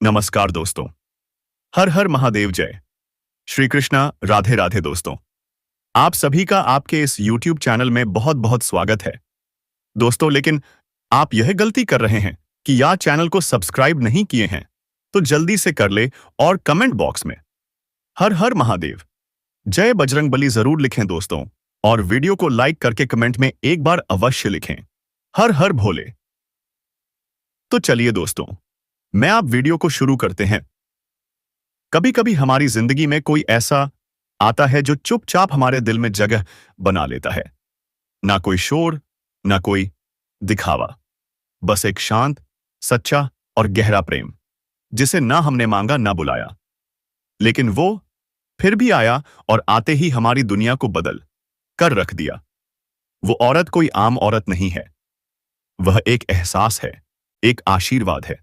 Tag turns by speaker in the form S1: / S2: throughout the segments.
S1: नमस्कार दोस्तों। हर हर महादेव जय। श्री कृष्णा राधे राधे दोस्तों। आप सभी का आपके इस YouTube चैनल में बहुत बहुत स्वागत है दोस्तों। लेकिन आप यह गलती कर रहे हैं कि या चैनल को सब्सक्राइब नहीं किए हैं तो जल्दी से कर ले और कमेंट बॉक्स में हर हर महादेव जय बजरंगबली जरूर लिखें दोस्तों। और वीडियो को लाइक करके कमेंट में एक बार अवश्य लिखें हर हर भोले। तो चलिए दोस्तों, मैं आप वीडियो को शुरू करते हैं। कभी कभी हमारी जिंदगी में कोई ऐसा आता है जो चुपचाप हमारे दिल में जगह बना लेता है। ना कोई शोर, ना कोई दिखावा, बस एक शांत, सच्चा और गहरा प्रेम जिसे ना हमने मांगा ना बुलाया, लेकिन वो फिर भी आया और आते ही हमारी दुनिया को बदल कर रख दिया। वो औरत कोई आम औरत नहीं है, वह एक एहसास है, एक आशीर्वाद है।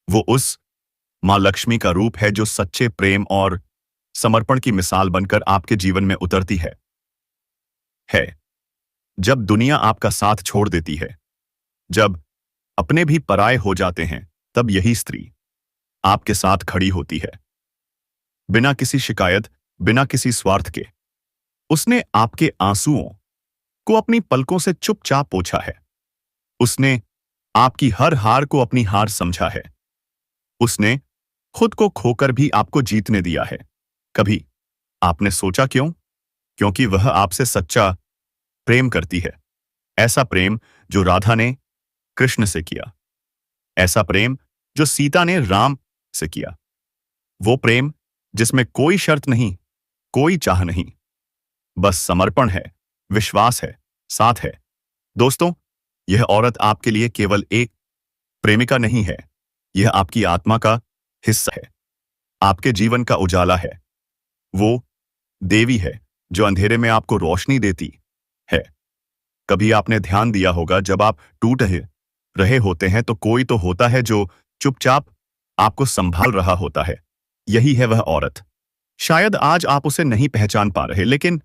S1: वो उस मां लक्ष्मी का रूप है जो सच्चे प्रेम और समर्पण की मिसाल बनकर आपके जीवन में उतरती है। जब दुनिया आपका साथ छोड़ देती है, जब अपने भी पराये हो जाते हैं, तब यही स्त्री आपके साथ खड़ी होती है। बिना किसी शिकायत, बिना किसी स्वार्थ के उसने आपके आंसुओं को अपनी पलकों से चुपचाप पोंछा है। उसने आपकी हर हार को अपनी हार समझा है। उसने खुद को खोकर भी आपको जीतने दिया है। कभी आपने सोचा क्यों? क्योंकि वह आपसे सच्चा प्रेम करती है। ऐसा प्रेम जो राधा ने कृष्ण से किया, ऐसा प्रेम जो सीता ने राम से किया। वो प्रेम जिसमें कोई शर्त नहीं, कोई चाह नहीं, बस समर्पण है, विश्वास है, साथ है। दोस्तों, यह औरत आपके लिए केवल एक प्रेमिका नहीं है, यह आपकी आत्मा का हिस्सा है, आपके जीवन का उजाला है। वो देवी है जो अंधेरे में आपको रोशनी देती है। कभी आपने ध्यान दिया होगा, जब आप टूट रहे होते हैं तो कोई तो होता है जो चुपचाप आपको संभाल रहा होता है। यही है वह औरत। शायद आज आप उसे नहीं पहचान पा रहे, लेकिन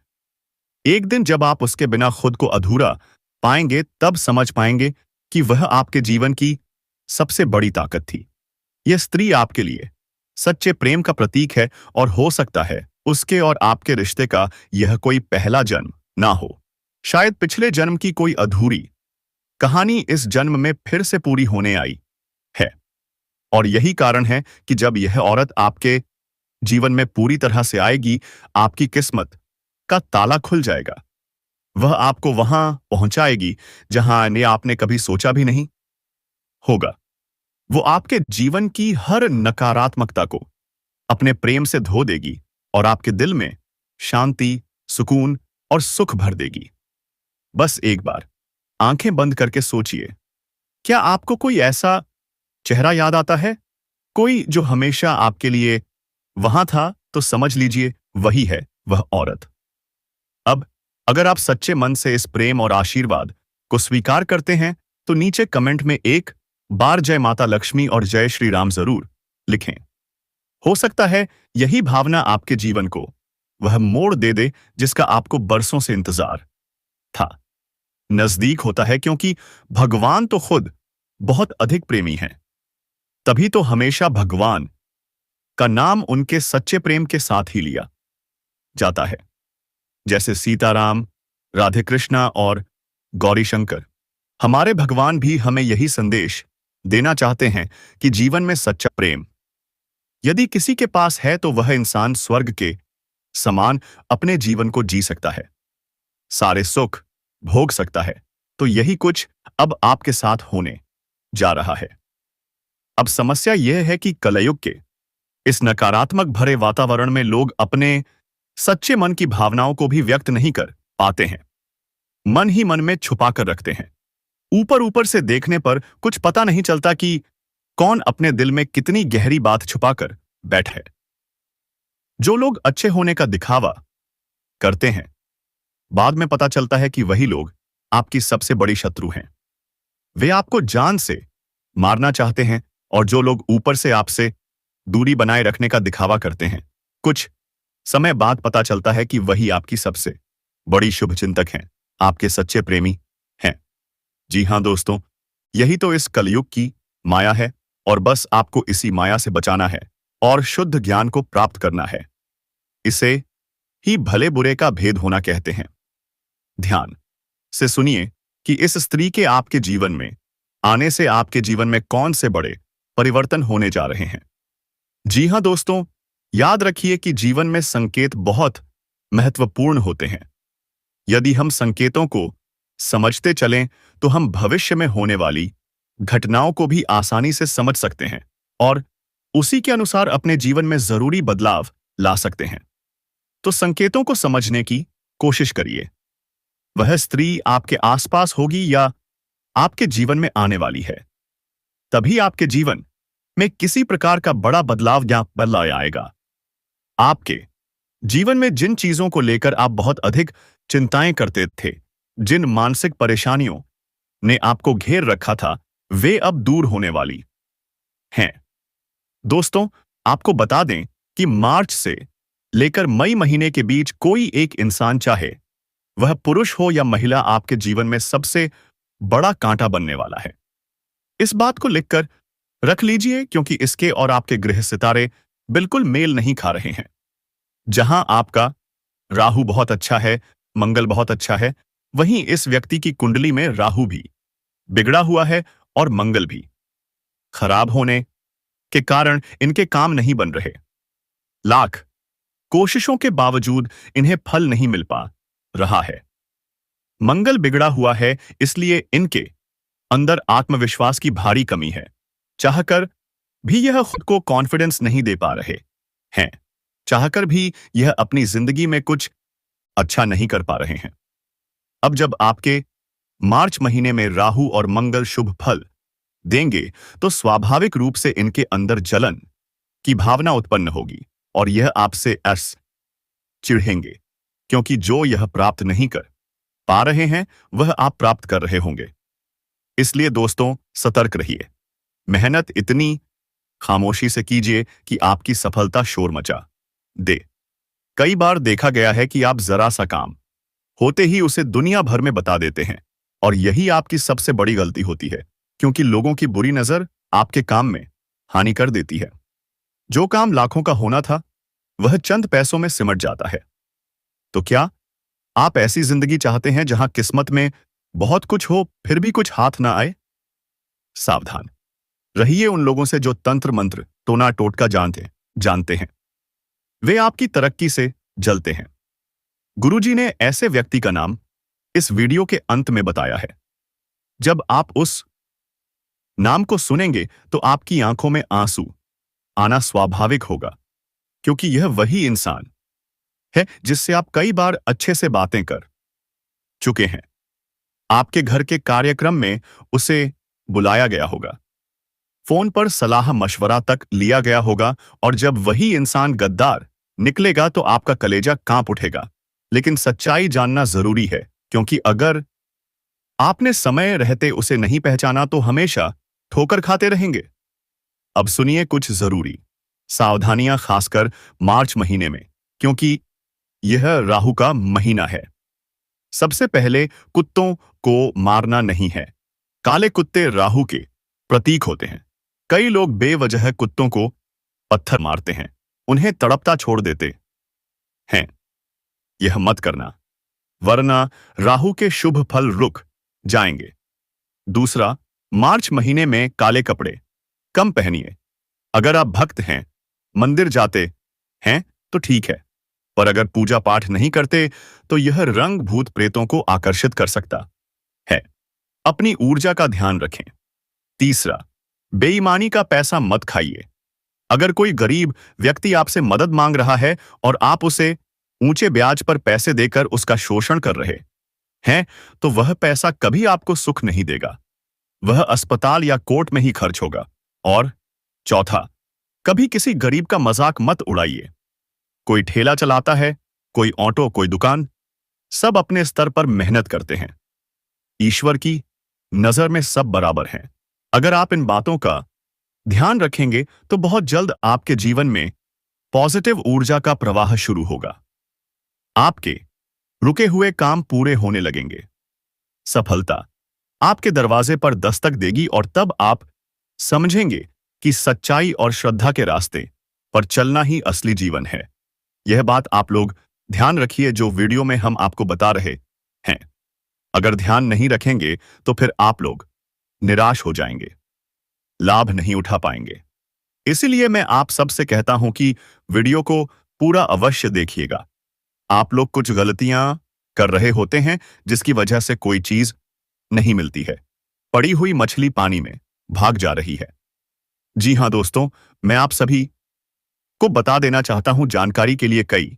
S1: एक दिन जब आप उसके बिना खुद को अधूरा पाएंगे, तब समझ पाएंगे कि वह आपके जीवन की सबसे बड़ी ताकत थी। यह स्त्री आपके लिए सच्चे प्रेम का प्रतीक है, और हो सकता है उसके और आपके रिश्ते का यह कोई पहला जन्म ना हो। शायद पिछले जन्म की कोई अधूरी कहानी इस जन्म में फिर से पूरी होने आई है। और यही कारण है कि जब यह औरत आपके जीवन में पूरी तरह से आएगी, आपकी किस्मत का ताला खुल जाएगा। वह आपको वहां पहुंचाएगी जहां ने आपने कभी सोचा भी नहीं होगा। वो आपके जीवन की हर नकारात्मकता को अपने प्रेम से धो देगी और आपके दिल में शांति, सुकून और सुख भर देगी। बस एक बार आंखें बंद करके सोचिए, क्या आपको कोई ऐसा चेहरा याद आता है? कोई जो हमेशा आपके लिए वहां था? तो समझ लीजिए वही है वह औरत। अब अगर आप सच्चे मन से इस प्रेम और आशीर्वाद को स्वीकार करते हैं तो नीचे कमेंट में एक बार जय माता लक्ष्मी और जय श्री राम जरूर लिखें। हो सकता है यही भावना आपके जीवन को वह मोड़ दे दे जिसका आपको बरसों से इंतजार था। नजदीक होता है क्योंकि भगवान तो खुद बहुत अधिक प्रेमी हैं। तभी तो हमेशा भगवान का नाम उनके सच्चे प्रेम के साथ ही लिया जाता है। जैसे सीताराम, राधे कृष्णा और गौरी शंकर, हमारे भगवान भी हमें यही संदेश देना चाहते हैं कि जीवन में सच्चा प्रेम यदि किसी के पास है तो वह इंसान स्वर्ग के समान अपने जीवन को जी सकता है, सारे सुख भोग सकता है। तो यही कुछ अब आपके साथ होने जा रहा है। अब समस्या यह है कि कलयुग के इस नकारात्मक भरे वातावरण में लोग अपने सच्चे मन की भावनाओं को भी व्यक्त नहीं कर पाते हैं। मन ही मन में छुपा कर रखते हैं। ऊपर ऊपर से देखने पर कुछ पता नहीं चलता कि कौन अपने दिल में कितनी गहरी बात छुपाकर बैठा है। जो लोग अच्छे होने का दिखावा करते हैं, बाद में पता चलता है कि वही लोग आपकी सबसे बड़ी शत्रु हैं। वे आपको जान से मारना चाहते हैं। और जो लोग ऊपर से आपसे दूरी बनाए रखने का दिखावा करते हैं, कुछ समय बाद पता चलता है कि वही आपकी सबसे बड़ी शुभचिंतक हैं, आपके सच्चे प्रेमी हैं। जी हां दोस्तों, यही तो इस कलयुग की माया है। और बस आपको इसी माया से बचाना है और शुद्ध ज्ञान को प्राप्त करना है। इसे ही भले बुरे का भेद होना कहते हैं। ध्यान से सुनिए कि इस स्त्री के आपके जीवन में आने से आपके जीवन में कौन से बड़े परिवर्तन होने जा रहे हैं। जी हाँ दोस्तों, याद रखिए कि जीवन में संकेत बहुत महत्वपूर्ण होते हैं। यदि हम संकेतों को समझते चलें तो हम भविष्य में होने वाली घटनाओं को भी आसानी से समझ सकते हैं और उसी के अनुसार अपने जीवन में जरूरी बदलाव ला सकते हैं। तो संकेतों को समझने की कोशिश करिए। वह स्त्री आपके आसपास होगी या आपके जीवन में आने वाली है, तभी आपके जीवन में किसी प्रकार का बड़ा बदलाव या बदलाव आएगा। आपके जीवन में जिन चीजों को लेकर आप बहुत अधिक चिंताएं करते थे, जिन मानसिक परेशानियों ने आपको घेर रखा था, वे अब दूर होने वाली हैं। दोस्तों, आपको बता दें कि मार्च से लेकर मई महीने के बीच कोई एक इंसान, चाहे वह पुरुष हो या महिला, आपके जीवन में सबसे बड़ा कांटा बनने वाला है। इस बात को लिखकर रख लीजिए, क्योंकि इसके और आपके ग्रह सितारे बिल्कुल मेल नहीं खा रहे हैं। जहां आपका राहु बहुत अच्छा है, मंगल बहुत अच्छा है, वहीं इस व्यक्ति की कुंडली में राहु भी बिगड़ा हुआ है और मंगल भी खराब होने के कारण इनके काम नहीं बन रहे। लाख कोशिशों के बावजूद इन्हें फल नहीं मिल पा रहा है। मंगल बिगड़ा हुआ है, इसलिए इनके अंदर आत्मविश्वास की भारी कमी है। चाहकर भी यह खुद को कॉन्फिडेंस नहीं दे पा रहे हैं। चाहकर भी यह अपनी जिंदगी में कुछ अच्छा नहीं कर पा रहे हैं। अब जब आपके मार्च महीने में राहु और मंगल शुभ फल देंगे तो स्वाभाविक रूप से इनके अंदर जलन की भावना उत्पन्न होगी और यह आपसे चिढ़ेंगे, क्योंकि जो यह प्राप्त नहीं कर पा रहे हैं वह आप प्राप्त कर रहे होंगे। इसलिए दोस्तों, सतर्क रहिए। मेहनत इतनी खामोशी से कीजिए कि आपकी सफलता शोर मचा दे। कई बार देखा गया है कि आप जरा सा काम होते ही उसे दुनिया भर में बता देते हैं, और यही आपकी सबसे बड़ी गलती होती है, क्योंकि लोगों की बुरी नजर आपके काम में हानि कर देती है। जो काम लाखों का होना था वह चंद पैसों में सिमट जाता है। तो क्या आप ऐसी जिंदगी चाहते हैं जहां किस्मत में बहुत कुछ हो फिर भी कुछ हाथ ना आए? सावधान रहिए उन लोगों से जो तंत्र मंत्र टोना टोटका जानते हैं। वे आपकी तरक्की से जलते हैं। गुरुजी ने ऐसे व्यक्ति का नाम इस वीडियो के अंत में बताया है। जब आप उस नाम को सुनेंगे तो आपकी आंखों में आंसू आना स्वाभाविक होगा, क्योंकि यह वही इंसान है जिससे आप कई बार अच्छे से बातें कर चुके हैं। आपके घर के कार्यक्रम में उसे बुलाया गया होगा, फोन पर सलाह मशवरा तक लिया गया होगा, और जब वही इंसान गद्दार निकलेगा तो आपका कलेजा कांप उठेगा। लेकिन सच्चाई जानना जरूरी है, क्योंकि अगर आपने समय रहते उसे नहीं पहचाना तो हमेशा ठोकर खाते रहेंगे। अब सुनिए कुछ जरूरी सावधानियां, खासकर मार्च महीने में, क्योंकि यह राहु का महीना है। सबसे पहले, कुत्तों को मारना नहीं है। काले कुत्ते राहु के प्रतीक होते हैं। कई लोग बेवजह कुत्तों को पत्थर मारते हैं, उन्हें तड़पता छोड़ देते हैं। यह मत करना, वरना राहु के शुभ फल रुक जाएंगे। दूसरा, मार्च महीने में काले कपड़े कम पहनिए। अगर आप भक्त हैं, मंदिर जाते हैं तो ठीक है, पर अगर पूजा पाठ नहीं करते तो यह रंग भूत प्रेतों को आकर्षित कर सकता है। अपनी ऊर्जा का ध्यान रखें। तीसरा, बेईमानी का पैसा मत खाइए। अगर कोई गरीब व्यक्ति आपसे मदद मांग रहा है और आप उसे ऊंचे ब्याज पर पैसे देकर उसका शोषण कर रहे हैं, तो वह पैसा कभी आपको सुख नहीं देगा। वह अस्पताल या कोर्ट में ही खर्च होगा। और चौथा, कभी किसी गरीब का मजाक मत उड़ाइए। कोई ठेला चलाता है, कोई ऑटो, कोई दुकान, सब अपने स्तर पर मेहनत करते हैं। ईश्वर की नजर में सब बराबर हैं। अगर आप इन बातों का ध्यान रखेंगे तो बहुत जल्द आपके जीवन में पॉजिटिव ऊर्जा का प्रवाह शुरू होगा। आपके रुके हुए काम पूरे होने लगेंगे। सफलता आपके दरवाजे पर दस्तक देगी और तब आप समझेंगे कि सच्चाई और श्रद्धा के रास्ते पर चलना ही असली जीवन है। यह बात आप लोग ध्यान रखिए जो वीडियो में हम आपको बता रहे हैं। अगर ध्यान नहीं रखेंगे तो फिर आप लोग निराश हो जाएंगे, लाभ नहीं उठा पाएंगे। इसीलिए मैं आप सबसे कहता हूं कि वीडियो को पूरा अवश्य देखिएगा। आप लोग कुछ गलतियां कर रहे होते हैं जिसकी वजह से कोई चीज नहीं मिलती है। पड़ी हुई मछली पानी में भाग जा रही है। जी हां दोस्तों, मैं आप सभी को बता देना चाहता हूं जानकारी के लिए कई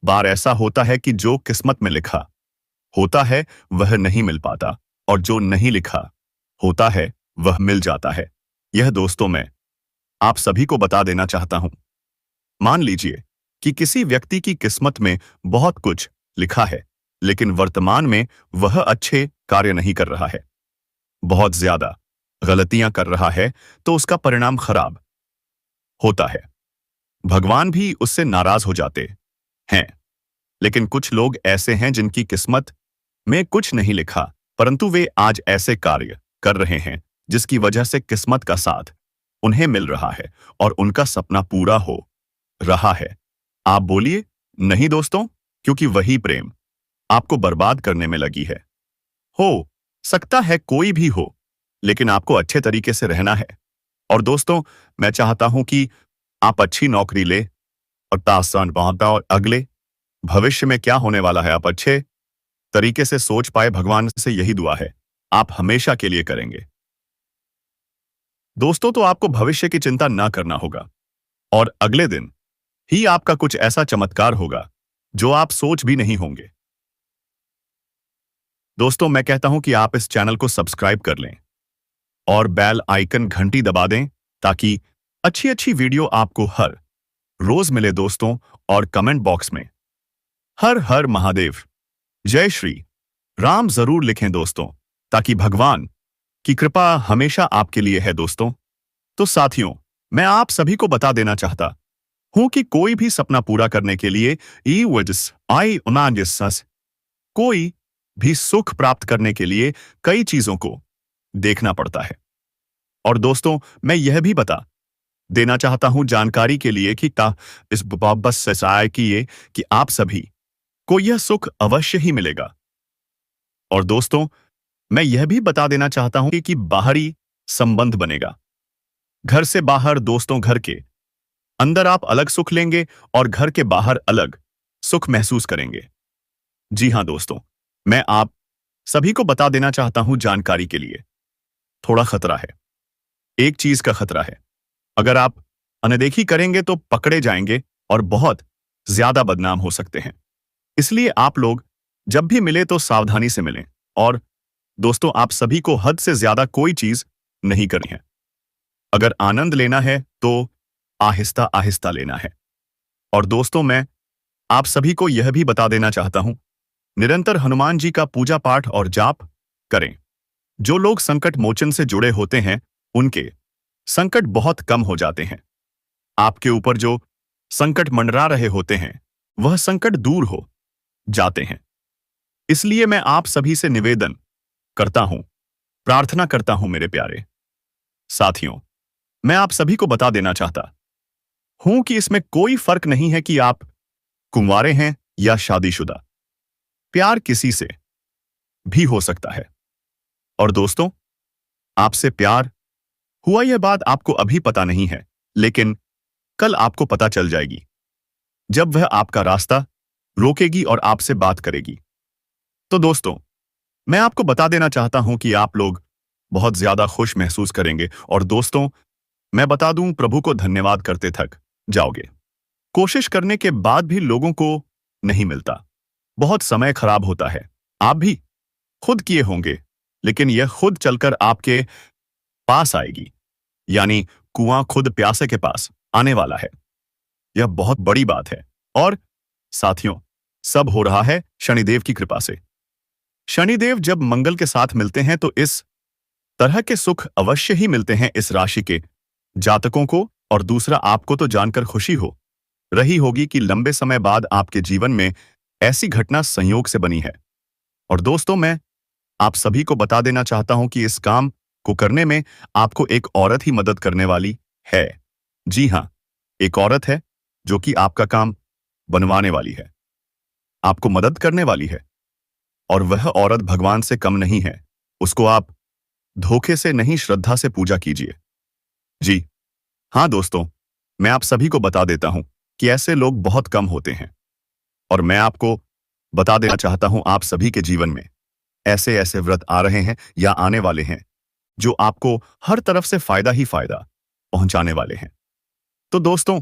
S1: बार ऐसा होता है कि जो किस्मत में लिखा होता है वह नहीं मिल पाता और जो नहीं लिखा होता है वह मिल जाता है। यह दोस्तों मैं आप सभी को बता देना चाहता हूं। मान लीजिए कि किसी व्यक्ति की किस्मत में बहुत कुछ लिखा है लेकिन वर्तमान में वह अच्छे कार्य नहीं कर रहा है, बहुत ज्यादा गलतियां कर रहा है, तो उसका परिणाम खराब होता है। भगवान भी उससे नाराज हो जाते हैं। लेकिन कुछ लोग ऐसे हैं जिनकी किस्मत में कुछ नहीं लिखा परंतु वे आज ऐसे कार्य कर रहे हैं जिसकी वजह से किस्मत का साथ उन्हें मिल रहा है और उनका सपना पूरा हो रहा है। आप बोलिए नहीं दोस्तों, क्योंकि वही प्रेम आपको बर्बाद करने में लगी है। हो सकता है कोई भी हो, लेकिन आपको अच्छे तरीके से रहना है। और दोस्तों, मैं चाहता हूं कि आप अच्छी नौकरी ले और तासान पहुंचा और अगले भविष्य में क्या होने वाला है आप अच्छे तरीके से सोच पाए। भगवान से यही दुआ है, आप हमेशा के लिए करेंगे। दोस्तों, तो आपको भविष्य की चिंता ना करना होगा और अगले दिन ही आपका कुछ ऐसा चमत्कार होगा जो आप सोच भी नहीं होंगे। दोस्तों, मैं कहता हूं कि आप इस चैनल को सब्सक्राइब कर लें और बेल आइकन घंटी दबा दें ताकि अच्छी अच्छी वीडियो आपको हर रोज मिले दोस्तों। और कमेंट बॉक्स में हर हर महादेव, जय श्री राम जरूर लिखें दोस्तों, ताकि भगवान की कृपा हमेशा आपके लिए है दोस्तों। तो साथियों, मैं आप सभी को बता देना चाहता हूं कि कोई भी सपना पूरा करने के लिए कोई भी सुख प्राप्त करने के लिए कई चीजों को देखना पड़ता है। और दोस्तों, मैं यह भी बता देना चाहता हूं जानकारी के लिए कि इस बस से सहाय किए कि आप सभी को यह सुख अवश्य ही मिलेगा। और दोस्तों, मैं यह भी बता देना चाहता हूं कि बाहरी संबंध बनेगा। घर से बाहर दोस्तों, घर के अंदर आप अलग सुख लेंगे और घर के बाहर अलग सुख महसूस करेंगे। जी हां दोस्तों, मैं आप सभी को बता देना चाहता हूं जानकारी के लिए थोड़ा खतरा है। एक चीज का खतरा है, अगर आप अनदेखी करेंगे तो पकड़े जाएंगे और बहुत ज्यादा बदनाम हो सकते हैं। इसलिए आप लोग जब भी मिले तो सावधानी से मिलें। और दोस्तों, आप सभी को हद से ज्यादा कोई चीज नहीं करनी है। अगर आनंद लेना है तो आहिस्ता आहिस्ता लेना है। और दोस्तों, मैं आप सभी को यह भी बता देना चाहता हूं, निरंतर हनुमान जी का पूजा पाठ और जाप करें। जो लोग संकट मोचन से जुड़े होते हैं उनके संकट बहुत कम हो जाते हैं। आपके ऊपर जो संकट मंडरा रहे होते हैं वह संकट दूर हो जाते हैं। इसलिए मैं आप सभी से निवेदन करता हूं, प्रार्थना करता हूं मेरे प्यारे साथियों, मैं आप सभी को बता देना चाहता हूं कि इसमें कोई फर्क नहीं है कि आप कुंवारे हैं या शादीशुदा। प्यार किसी से भी हो सकता है। और दोस्तों, आपसे प्यार हुआ यह बात आपको अभी पता नहीं है, लेकिन कल आपको पता चल जाएगी जब वह आपका रास्ता रोकेगी और आपसे बात करेगी। तो दोस्तों, मैं आपको बता देना चाहता हूं कि आप लोग बहुत ज्यादा खुश महसूस करेंगे। और दोस्तों, मैं बता दूं, प्रभु को धन्यवाद करते थक जाओगे। कोशिश करने के बाद भी लोगों को नहीं मिलता, बहुत समय खराब होता है। आप भी खुद किए होंगे, लेकिन यह खुद चलकर आपके पास आएगी, यानी कुआं खुद प्यासे के पास आने वाला है। यह बहुत बड़ी बात है। और साथियों, सब हो रहा है शनिदेव की कृपा से। शनिदेव जब मंगल के साथ मिलते हैं तो इस तरह के सुख अवश्य ही मिलते हैं इस राशि के जातकों को। और दूसरा, आपको तो जानकर खुशी हो रही होगी कि लंबे समय बाद आपके जीवन में ऐसी घटना संयोग से बनी है। और दोस्तों, मैं आप सभी को बता देना चाहता हूं कि इस काम को करने में आपको एक औरत ही मदद करने वाली है। जी हाँ, एक औरत है जो कि आपका काम बनवाने वाली है, आपको मदद करने वाली है, और वह औरत भगवान से कम नहीं है। उसको आप धोखे से नहीं, श्रद्धा से पूजा कीजिए। जी हाँ दोस्तों, मैं आप सभी को बता देता हूं कि ऐसे लोग बहुत कम होते हैं, और मैं आपको बता देना चाहता हूं आप सभी के जीवन में ऐसे ऐसे व्रत आ रहे हैं या आने वाले हैं जो आपको हर तरफ से फायदा ही फायदा पहुंचाने वाले हैं। तो दोस्तों,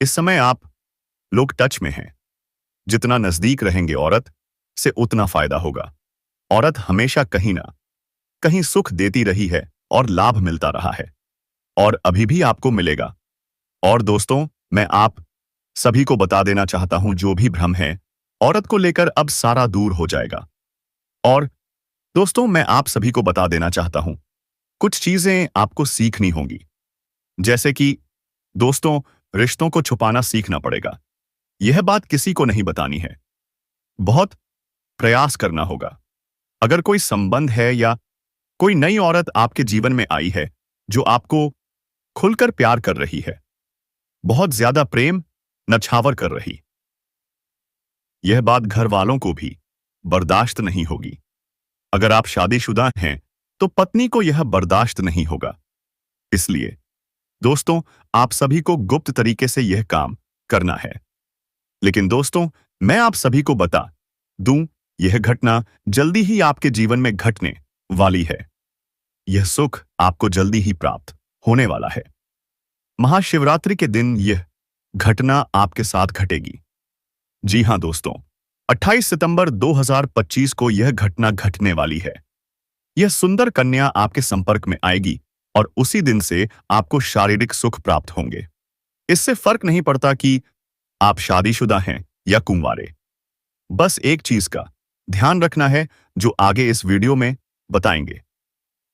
S1: इस समय आप लोग टच में हैं। जितना नजदीक रहेंगे औरत से उतना फायदा होगा। औरत हमेशा कहीं ना कहीं सुख देती रही है और लाभ मिलता रहा है, और अभी भी आपको मिलेगा। और दोस्तों, मैं आप सभी को बता देना चाहता हूं जो भी भ्रम है औरत को लेकर अब सारा दूर हो जाएगा। और दोस्तों, मैं आप सभी को बता देना चाहता हूं कुछ चीजें आपको सीखनी होंगी। जैसे कि दोस्तों, रिश्तों को छुपाना सीखना पड़ेगा। यह बात किसी को नहीं बतानी है, बहुत प्रयास करना होगा। अगर कोई संबंध है या कोई नई औरत आपके जीवन में आई है जो आपको खुलकर प्यार कर रही है, बहुत ज्यादा प्रेम नछावर कर रही, यह बात घर वालों को भी बर्दाश्त नहीं होगी। अगर आप शादीशुदा हैं तो पत्नी को यह बर्दाश्त नहीं होगा। इसलिए दोस्तों, आप सभी को गुप्त तरीके से यह काम करना है। लेकिन दोस्तों, मैं आप सभी को बता दूं, यह घटना जल्दी ही आपके जीवन में घटने वाली है। यह सुख आपको जल्दी ही प्राप्त होने वाला है। महाशिवरात्रि के दिन यह घटना आपके साथ घटेगी। जी हां दोस्तों, 28 सितंबर 2025 को यह घटना घटने वाली है। यह सुंदर कन्या आपके संपर्क में आएगी और उसी दिन से आपको शारीरिक सुख प्राप्त होंगे। इससे फर्क नहीं पड़ता कि आप शादीशुदा हैं या कुंवारे। बस एक चीज का ध्यान रखना है जो आगे इस वीडियो में बताएंगे।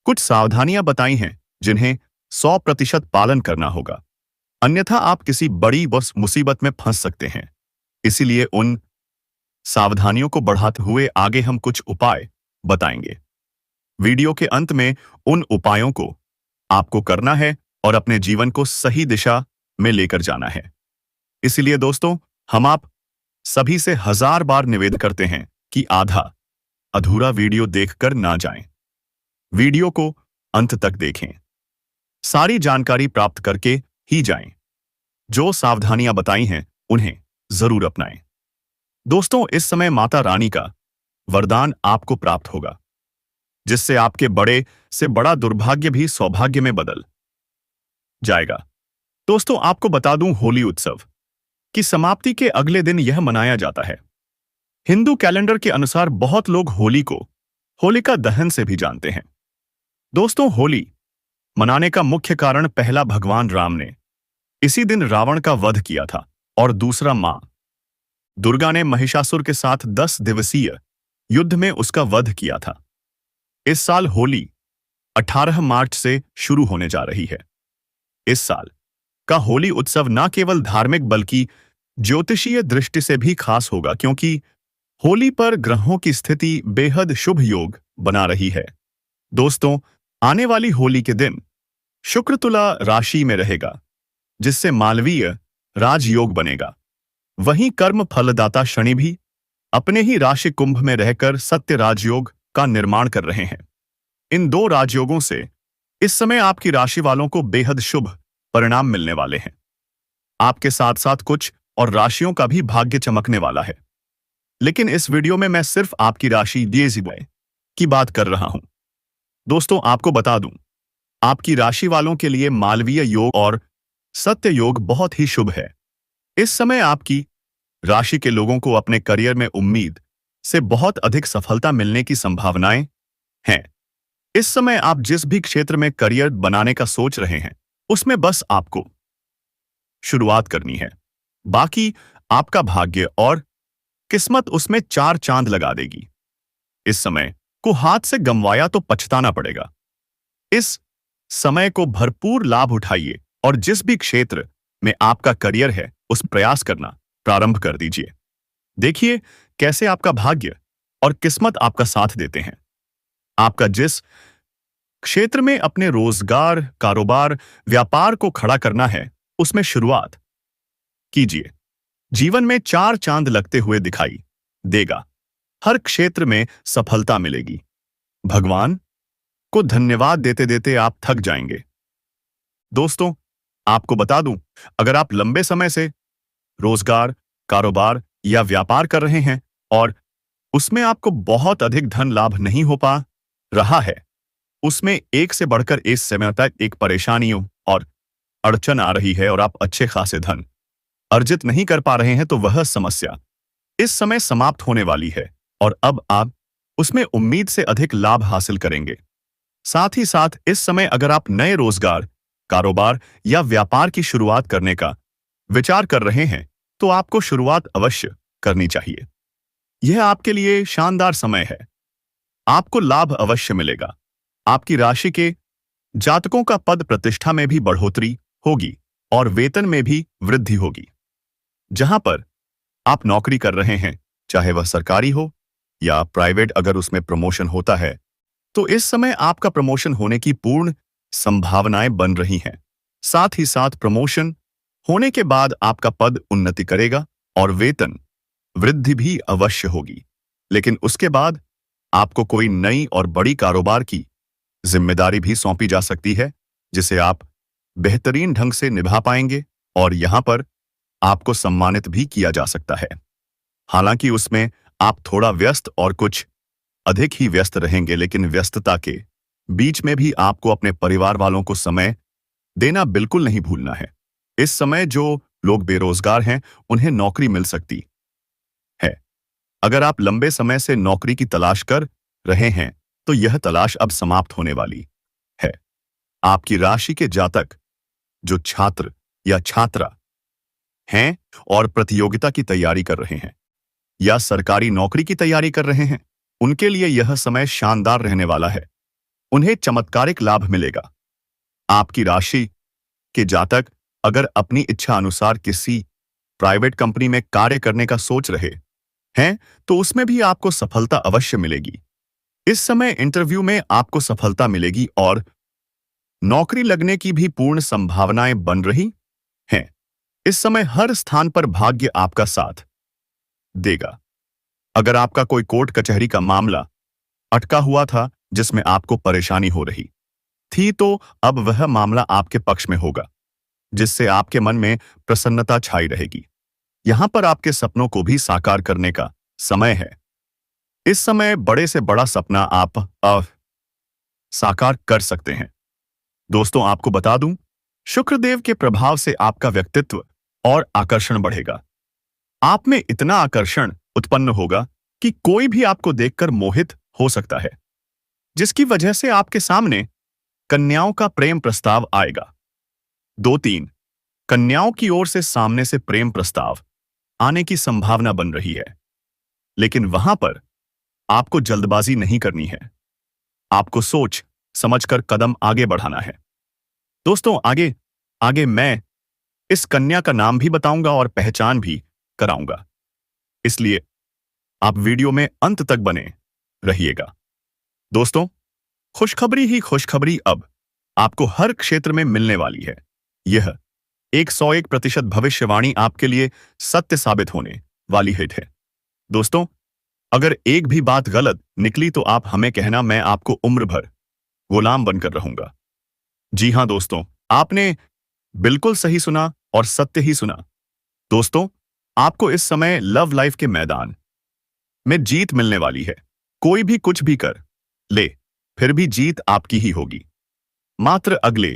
S1: कुछ सावधानियां बताई हैं जिन्हें 100% पालन करना होगा, अन्यथा आप किसी बड़ी बस मुसीबत में फंस सकते हैं। इसीलिए उन सावधानियों को बढ़ाते हुए आगे हम कुछ उपाय बताएंगे। वीडियो के अंत में उन उपायों को आपको करना है और अपने जीवन को सही दिशा में लेकर जाना है। इसलिए दोस्तों, हम आप सभी से 1000 बार निवेदन करते हैं कि आधा अधूरा वीडियो देखकर ना जाएं। वीडियो को अंत तक देखें, सारी जानकारी प्राप्त करके ही जाएं। जो सावधानियां बताई हैं उन्हें जरूर अपनाएं। दोस्तों, इस समय माता रानी का वरदान आपको प्राप्त होगा, जिससे आपके बड़े से बड़ा दुर्भाग्य भी सौभाग्य में बदल जाएगा। दोस्तों, आपको बता दूं, होली उत्सव की समाप्ति के अगले दिन यह मनाया जाता है। हिंदू कैलेंडर के अनुसार बहुत लोग होली को होलिका दहन से भी जानते हैं। दोस्तों, होली मनाने का मुख्य कारण पहला, भगवान राम ने इसी दिन रावण का वध किया था, और दूसरा, मां दुर्गा ने महिषासुर के साथ 10 दिवसीय युद्ध में उसका वध किया था। इस साल होली 18 मार्च से शुरू होने जा रही है। इस साल का होली उत्सव न केवल धार्मिक बल्कि ज्योतिषीय दृष्टि से भी खास होगा, क्योंकि होली पर ग्रहों की स्थिति बेहद शुभ योग बना रही है। दोस्तों, आने वाली होली के दिन शुक्र तुला राशि में रहेगा, जिससे मालवीय राजयोग बनेगा। वहीं कर्म फलदाता शनि भी अपने ही राशि कुंभ में रहकर सत्य राजयोग का निर्माण कर रहे हैं। इन दो राजयोगों से इस समय आपकी राशि वालों को बेहद शुभ परिणाम मिलने वाले हैं। आपके साथ साथ कुछ और राशियों का भी भाग्य चमकने वाला है। लेकिन इस वीडियो में मैं सिर्फ आपकी राशि DSY की बात कर रहा हूं। दोस्तों, आपको बता दूं, आपकी राशि वालों के लिए मालवीय योग और सत्य योग बहुत ही शुभ है। इस समय आपकी राशि के लोगों को अपने करियर में उम्मीद से बहुत अधिक सफलता मिलने की संभावनाएं हैं। इस समय आप जिस भी क्षेत्र में करियर बनाने का सोच रहे हैं, उसमें बस आपको शुरुआत करनी है। बाकी आपका भाग्य और किस्मत उसमें 4 चांद लगा देगी। इस समय को हाथ से गंवाया तो पछताना पड़ेगा। इस समय को भरपूर लाभ उठाइए और जिस भी क्षेत्र में आपका करियर है उस प्रयास करना प्रारंभ कर दीजिए। देखिए कैसे आपका भाग्य और किस्मत आपका साथ देते हैं। आपका जिस क्षेत्र में अपने रोजगार, कारोबार, व्यापार को खड़ा करना है, उसमें शुरुआत कीजिए। जीवन में चार चांद लगते हुए दिखाई देगा। हर क्षेत्र में सफलता मिलेगी। भगवान को धन्यवाद देते देते आप थक जाएंगे। दोस्तों, आपको बता दूं, अगर आप लंबे समय से रोजगार, कारोबार या व्यापार कर रहे हैं और उसमें आपको बहुत अधिक धन लाभ नहीं हो पा रहा है, उसमें एक से बढ़कर इस समय तक एक परेशानियों और अड़चन आ रही है और आप अच्छे खासे धन अर्जित नहीं कर पा रहे हैं, तो वह समस्या इस समय समाप्त होने वाली है और अब आप उसमें उम्मीद से अधिक लाभ हासिल करेंगे। साथ ही साथ इस समय अगर आप नए रोजगार, कारोबार या व्यापार की शुरुआत करने का विचार कर रहे हैं, तो आपको शुरुआत अवश्य करनी चाहिए। यह आपके लिए शानदार समय है। आपको लाभ अवश्य मिलेगा। आपकी राशि के जातकों का पद प्रतिष्ठा में भी बढ़ोतरी होगी और वेतन में भी वृद्धि होगी। जहां पर आप नौकरी कर रहे हैं, चाहे वह सरकारी हो या प्राइवेट, अगर उसमें प्रमोशन होता है, तो इस समय आपका प्रमोशन होने की पूर्ण संभावनाएं बन रही हैं। साथ ही साथ प्रमोशन होने के बाद आपका पद उन्नति करेगा और वेतन वृद्धि भी अवश्य होगी। लेकिन उसके बाद आपको कोई नई और बड़ी कारोबार की जिम्मेदारी भी सौंपी जा सकती है, जिसे आप बेहतरीन ढंग से निभा पाएंगे और यहां पर आपको सम्मानित भी किया जा सकता है। हालांकि उसमें आप थोड़ा व्यस्त और कुछ अधिक ही व्यस्त रहेंगे, लेकिन व्यस्तता के बीच में भी आपको अपने परिवार वालों को समय देना बिल्कुल नहीं भूलना है। इस समय जो लोग बेरोजगार हैं, उन्हें नौकरी मिल सकती है। अगर आप लंबे समय से नौकरी की तलाश कर रहे हैं, तो यह तलाश अब समाप्त होने वाली है। आपकी राशि के जातक जो छात्र या छात्रा हैं और प्रतियोगिता की तैयारी कर रहे हैं या सरकारी नौकरी की तैयारी कर रहे हैं, उनके लिए यह समय शानदार रहने वाला है। उन्हें चमत्कारिक लाभ मिलेगा। आपकी राशि के जातक अगर अपनी इच्छा अनुसार किसी प्राइवेट कंपनी में कार्य करने का सोच रहे हैं, तो उसमें भी आपको सफलता अवश्य मिलेगी। इस समय इंटरव्यू में आपको सफलता मिलेगी और नौकरी लगने की भी पूर्ण संभावनाएं बन रही हैं। इस समय हर स्थान पर भाग्य आपका साथ देगा। अगर आपका कोई कोर्ट कचहरी का मामला अटका हुआ था, जिसमें आपको परेशानी हो रही थी, तो अब वह मामला आपके पक्ष में होगा, जिससे आपके मन में प्रसन्नता छाई रहेगी। यहां पर आपके सपनों को भी साकार करने का समय है। इस समय बड़े से बड़ा सपना आप साकार कर सकते हैं। दोस्तों, आपको बता दूं, शुक्रदेव के प्रभाव से आपका व्यक्तित्व और आकर्षण बढ़ेगा। आप में इतना आकर्षण उत्पन्न होगा कि कोई भी आपको देखकर मोहित हो सकता है, जिसकी वजह से आपके सामने कन्याओं का प्रेम प्रस्ताव आएगा। 2-3 कन्याओं की ओर से सामने से प्रेम प्रस्ताव आने की संभावना बन रही है, लेकिन वहां पर आपको जल्दबाजी नहीं करनी है। आपको सोच समझकर कदम आगे बढ़ाना है। दोस्तों, आगे आगे मैं इस कन्या का नाम भी बताऊंगा और पहचान भी कराऊंगा, इसलिए आप वीडियो में अंत तक बने रहिएगा। दोस्तों, खुशखबरी ही खुशखबरी अब आपको हर क्षेत्र में मिलने वाली है। यह 101% भविष्यवाणी आपके लिए सत्य साबित होने वाली है। दोस्तों, अगर एक भी बात गलत निकली तो आप हमें कहना, मैं आपको उम्र भर गुलाम बनकर रहूंगा। जी हां दोस्तों, आपने बिल्कुल सही सुना और सत्य ही सुना। दोस्तों, आपको इस समय लव लाइफ के मैदान में जीत मिलने वाली है। कोई भी कुछ भी कर ले, फिर भी जीत आपकी ही होगी। मात्र अगले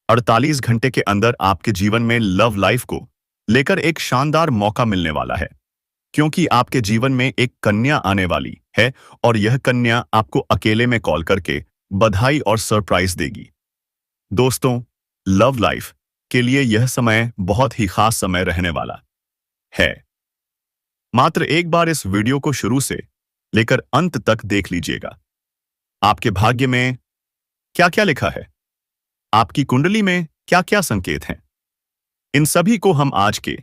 S1: 48 घंटे के अंदर आपके जीवन में लव लाइफ को लेकर एक शानदार मौका मिलने वाला है, क्योंकि आपके जीवन में एक कन्या आने वाली है और यह कन्या आपको अकेले में कॉल करके बधाई और सरप्राइज देगी। दोस्तों, लव लाइफ के लिए यह समय बहुत ही खास समय रहने वाला है। मात्र एक बार इस वीडियो को शुरू से लेकर अंत तक देख लीजिएगा। आपके भाग्य में क्या क्या लिखा है, आपकी कुंडली में क्या क्या संकेत हैं, इन सभी को हम आज के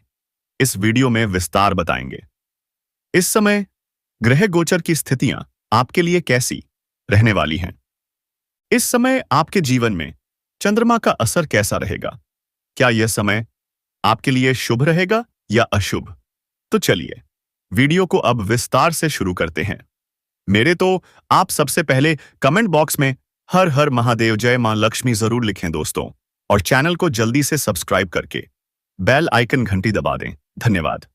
S1: इस वीडियो में विस्तार बताएंगे। इस समय ग्रह गोचर की स्थितियां आपके लिए कैसी रहने वाली हैं, इस समय आपके जीवन में चंद्रमा का असर कैसा रहेगा? क्या यह समय आपके लिए शुभ रहेगा या अशुभ? तो चलिए वीडियो को अब विस्तार से शुरू करते हैं। मेरे तो आप सबसे पहले कमेंट बॉक्स में हर हर महादेव जय मां लक्ष्मी जरूर लिखें दोस्तों, और चैनल को जल्दी से सब्सक्राइब करके बेल आइकन घंटी दबा दें। धन्यवाद।